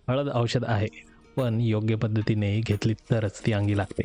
हळद औषध आहे, पण योग्य पद्धतीने घेतली तरच ती अंगी लागते.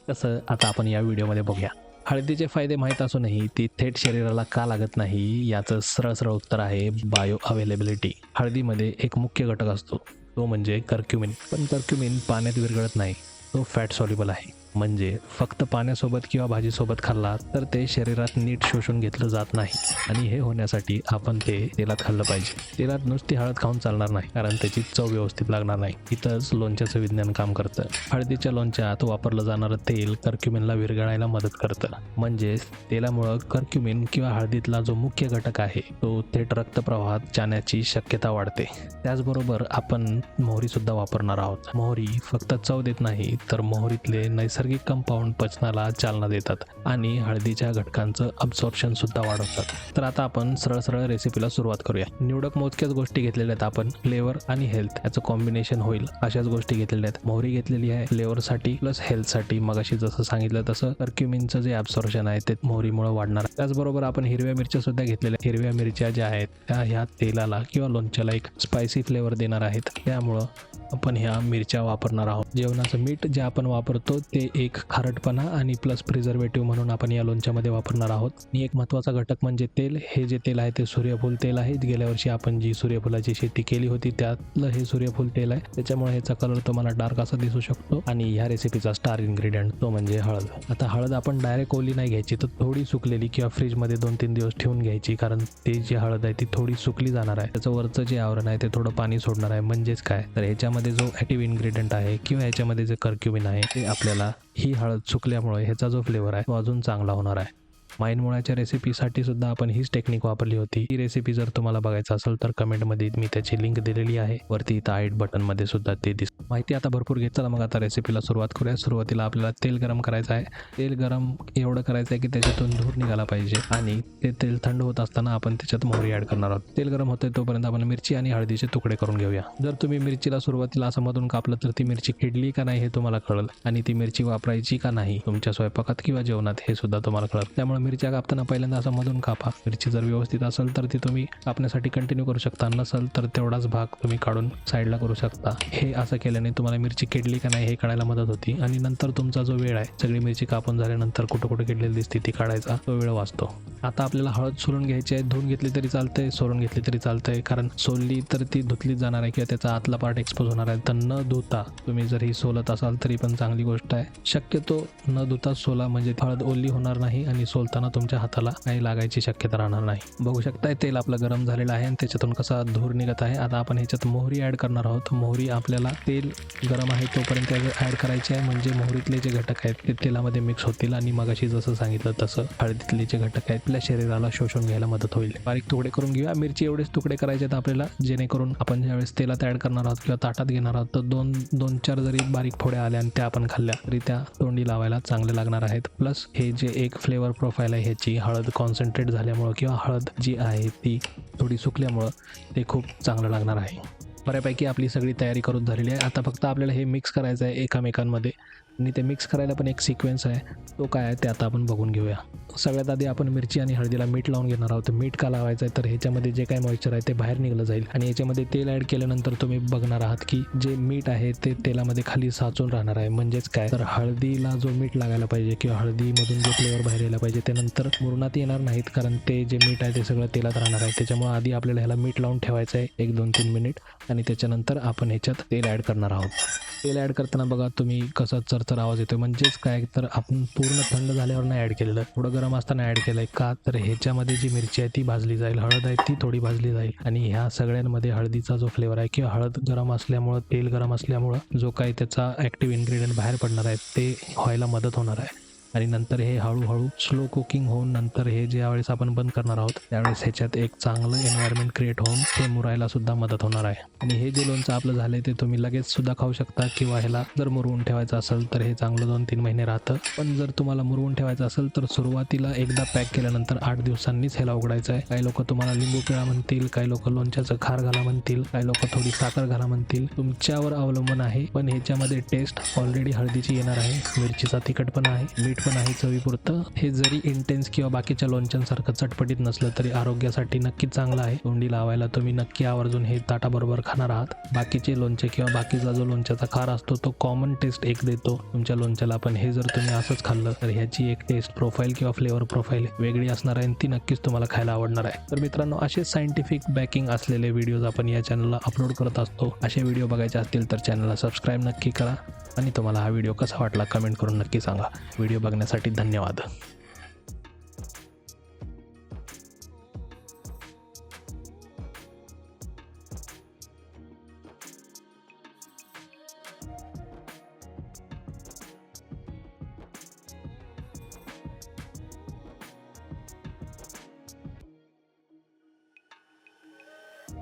कसं आता आपण या व्हिडिओमध्ये बघूया. हळदीचे फायदे माहीत असूनही ती थेट शरीराला का लागत नाही याचं सरळ उत्तर आहे बायो अवेलेबिलिटी. हळदीमध्ये एक मुख्य घटक असतो, तो म्हणजे कर्क्युमिन. पण कर्क्युमिन पाण्यात विरघळत नाही, तो फॅट सॉल्युबल आहे. म्हणजे फक्त पाण्यासोबत किंवा भाजीसोबत खाल्ला तर ते शरीरात नीट शोषून घेतलं जात नाही. आणि हे होण्यासाठी आपण ते तेलात खाल्लं पाहिजे. तेलात नुसती हळद खाऊन चालणार नाही, कारण त्याची चव व्यवस्थित लागणार नाही. इथंच लोणच्याचं विज्ञान काम करतं. हळदीच्या लोणच्यात वापरलं जाणारं तेल कर्क्युमिनला विरघळायला मदत करतं. म्हणजेच तेलामुळं कर्क्युमिन किंवा हळदीतला जो मुख्य घटक आहे तो थेट रक्तप्रवाहात जाण्याची शक्यता वाढते. त्याचबरोबर आपण मोहरी सुद्धा वापरणार आहोत. मोहरी फक्त चव देत नाही, तर मोहरीतले नैसर्गिक कंपाऊंड पचनाला चालना देतात आणि हळदीच्या घटकांचं अब्सॉर्प्शन सुद्धा वाढवतात. तर आता आपण सरळ रेसिपीला सुरुवात करूया. निवडक मोजक्याच गोष्टी घेतलेल्या आहेत आपण. फ्लेवर आणि हेल्थ याचं कॉम्बिनेशन होईल अशाच गोष्टी घेतलेल्या आहेत. मोहरी घेतलेली आहे फ्लेवरसाठी प्लस हेल्थसाठी. मगाशी जसं सांगितलं तसं कर्क्युमिनचं जे ॲब्सॉर्प्शन आहे ते मोहरीमुळे वाढणार. त्याचबरोबर आपण हिरव्या मिरच्या सुद्धा घेतलेल्या. हिरव्या मिरच्या ज्या आहेत त्या ह्या तेलाला किंवा लोणच्याला एक स्पायसी फ्लेवर देणार आहेत, त्यामुळं आपण ह्या मिरच्या वापरणार आहोत. जेवणाचं मीठ जे आपण वापरतो ते एक खारटपणा आणि प्लस प्रिझर्वेटिव्ह म्हणून आपण या लोणच्यामध्ये वापरणार आहोत. आणि एक महत्त्वाचा घटक म्हणजे तेल. हे जे तेल आहे ते सूर्यफूल तेल आहे. गेल्या वर्षी आपण जी सूर्यफुलाची शेती केली होती त्यातलं हे सूर्यफूल तेल आहे. त्याच्यामुळे ह्याचा कलर तुम्हाला डार्क असा दिसू शकतो. आणि ह्या रेसिपीचा स्टार इन्ग्रेडियंट तो म्हणजे हळद. आता हळद आपण डायरेक्ट ओली नाही घ्यायची, तर थोडी सुकलेली किंवा फ्रीजमध्ये 2-3 दिवस ठेवून घ्यायची, कारण ती जी हळद आहे ती थोडी सुकली जाणार आहे. त्याचं वरचं जे आवरण आहे ते थोडं पाणी सोडणार आहे. म्हणजेच काय, तर ह्याच्यामध्ये जो ॲक्टिव्ह इन्ग्रेडियंट आहे किंवा ह्याच्यामध्ये जे कर्क्युमिन आहे ते आपल्याला ही हळद सुकल्यामुळे ह्याचा जो फ्लेवर आहे तो अजून चांगला होणार आहे. माईनमुळ्याच्या रेसिपीसाठी सुद्धा आपण हीच टेक्निक वापरली होती. ही रेसिपी जर तुम्हाला बघायचं असेल तर कमेंटमध्ये मी त्याची लिंक दिलेली आहे. वरती इथं आयट बटनमध्ये सुद्धा ते दिसतं. माहिती आता भरपूर घेत चला मग आता रेसिपीला सुरुवात करूया. सुरुवातीला आपल्याला तेल गरम करायचं आहे. तेल गरम एवढं करायचं आहे की त्याच्यातून धूर निघाला पाहिजे. आणि ते तेल थंड होत असताना आपण त्याच्यात मोहरी ॲड करणार आहोत. तेल गरम होते तोपर्यंत आपण मिरची आणि हळदीचे तुकडे करून घेऊया. जर तुम्ही मिरचीला सुरुवातीला असं मधून कापलं तर ती मिरची किडली का नाही हे तुम्हाला कळेल. आणि ती मिरची वापरायची का नाही तुमच्या स्वयंपाकात किंवा जेवणात हे सुद्धा तुम्हाला कळेल. त्यामुळे मिरच्या कापताना पहिल्यांदा असं मधून कापा. मिरची जर व्यवस्थित असेल तर ती तुम्ही कापण्यासाठी कंटिन्यू करू शकता. नसेल तर तेवढाच भाग तुम्ही काढून साईडला करू शकता. हे असं केल्याने तुम्हाला मिरची किडली का नाही हे काढायला मदत होती. आणि नंतर तुमचा जो वेळ आहे, सगळी मिरची कापून झाल्यानंतर कुठं किडलेली दिसते ती काढायचा तो वेळ वाचतो. आता आपल्याला हळद सोलून घ्यायची आहे. धुवून घेतली तरी चालतंय, सोलून घेतली तरी चालतंय, कारण सोलली तर ती धुतलीच जाणार आहे किंवा त्याचा आतला पार्ट एक्सपोज होणार आहे. तर न धुता तुम्ही जर ही सोलत असाल तरी पण चांगली गोष्ट आहे. शक्यतो न धुता सोला, म्हणजे हळद ओली होणार नाही आणि सोलताना तुमच्या हाताला काही लागायची शक्यता राहणार नाही. बघू शकताय तेल आपलं गरम झालेलं आहे आणि त्याच्यातून कसा धूर निघत आहे. आता आपण ह्याच्यात मोहरी ॲड करणार आहोत. मोहरी आपल्याला तेल गरम आहे तोपर्यंत ॲड करायची आहे, म्हणजे मोहरीतले जे घटक आहेत ते तेलामध्ये मिक्स होतील आणि मगाशी जसं सांगितलं तसं हळदीतले जे घटक आहेत आपल्या शरीराला शोषून घ्यायला मदत होईल. बारीक तुकडे करून घेऊया. मिरची एवढेच तुकडे करायचे आहेत आपल्याला, जेणेकरून आपण ज्यावेळेस तेलात ॲड करणार आहोत किंवा ताटात घेणार आहोत तर दोन चार जरी बारीक फोड्या आल्या आणि त्या आपण खाल्ल्या तरी त्या तोंडी लावायला चांगले लागणार आहेत. प्लस हे जे एक फ्लेवर प्रोफाईल आहे ह्याची हळद कॉन्सन्ट्रेट झाल्यामुळं किंवा हळद जी आहे ती थोडी सुकल्यामुळं ते खूप चांगलं लागणार आहे. बऱ्यापैकी आपली सगळी तयारी करून झालेली आहे. आता फक्त आपल्याला हे मिक्स करायचं आहे एकामेकांमध्ये. आणि ते मिक्स करायला पण एक सिक्वेन्स आहे, तो काय आहे ते आता आपण बघून घेऊया. सगळ्यात आधी आपण मिरची आणि हळदीला मीठ लावून घेणार आहोत. मीठ का लावायचं आहे तर ह्याच्यामध्ये जे काही मॉइश्चर आहे ते बाहेर निघलं जाईल. आणि याच्यामध्ये तेल ॲड केल्यानंतर तुम्ही बघणार आहात की जे मीठ आहे ते तेलामध्ये खाली साचून राहणार आहे. म्हणजेच काय, तर हळदीला जो मीठ लागायला पाहिजे किंवा हळदीमधून जो फ्लेवर बाहेर यायला पाहिजे ते नंतर मुरणात येणार नाहीत, कारण ते जे मीठ आहे ते सगळं तेलात राहणार आहे. त्याच्यामुळे आधी आपल्याला ह्याला मीठ लावून ठेवायचं आहे 1-2-3 मिनिट आणि त्याच्यानंतर आपण ह्याच्यात तेल ॲड करणार आहोत. तेल ॲड करताना बघा तुम्ही कसा चरचर आवाज येतोय, म्हणजेच काय, तर आपण पूर्ण थंड झाल्यावर नाही ॲड केलेलं, थोडं गरम असताना ॲड केलंय. का, तर ह्याच्यामध्ये जी मिरची आहे ती भाजली जाईल, हळद आहे ती थोडी भाजली जाईल आणि ह्या सगळ्यांमध्ये हळदीचा जो फ्लेवर आहे किंवा हळद गरम असल्यामुळं, तेल गरम असल्यामुळं जो काही त्याचा ॲक्टिव्ह इन्ग्रेडियंट बाहेर पडणार आहे ते व्हायला मदत होणार आहे. आणि नंतर हे हळूहळू स्लो कुकिंग होऊन नंतर हे ज्यावेळेस आपण बंद करणार आहोत त्यावेळेस ह्याच्यात एक चांगलं एन्व्हायरमेंट क्रिएट होऊन ते मुरायला सुद्धा मदत होणार आहे. आणि हे जे लोणचं आपलं झालंय ते तुम्ही लगेच सुद्धा खाऊ शकता किंवा ह्याला जर मुरवून ठेवायचं असेल तर हे चांगलं 2-3 महिने राहतं. पण जर तुम्हाला मुरवून ठेवायचं असेल तर सुरुवातीला एकदा पॅक केल्यानंतर 8 दिवसांनीच ह्याला उघडायचं आहे. काही लोक तुम्हाला लिंबू पिळा म्हणतील, काही लोक लोणच्याचं खार घाला म्हणतील, काही लोक थोडी साखर घाला म्हणतील, तुमच्यावर अवलंबून आहे. पण ह्याच्यामध्ये टेस्ट ऑलरेडी हळदीची येणार आहे, मिरचीचा तिखटपणा आहे, मीठ पण आहे चवीपुरतं. हे जरी इंटेन्स किंवा बाकीच्या लोणच्यांसारखं चटपटीत नसलं तरी आरोग्यासाठी नक्कीच चांगलं आहे. तोंडी लावायला तुम्ही नक्की आवर्जून हे ताटाबरोबर खाणार आहात. बाकीचे लोणचे किंवा बाकीचा जो लोणच्याचा खार असतो तो कॉमन टेस्ट एक देतो तुमच्या लोणच्याला, पण हे जर तुम्ही असंच खाल्लं तर ह्याची एक टेस्ट प्रोफाईल किंवा फ्लेवर प्रोफाईल वेगळी असणार आहे आणि ती नक्कीच तुम्हाला खायला आवडणार आहे. तर मित्रांनो, असे सायंटिफिक बॅकिंग असलेले व्हिडिओज आपण या चॅनलला अपलोड करत असतो. असे व्हिडिओ बघायचे असतील तर चॅनलला सबस्क्राईब नक्की करा आणि तुम्हाला हा व्हिडिओ कसा वाटला कमेंट करून नक्की सांगा. व्हिडिओ बघण्यासाठी धन्यवाद.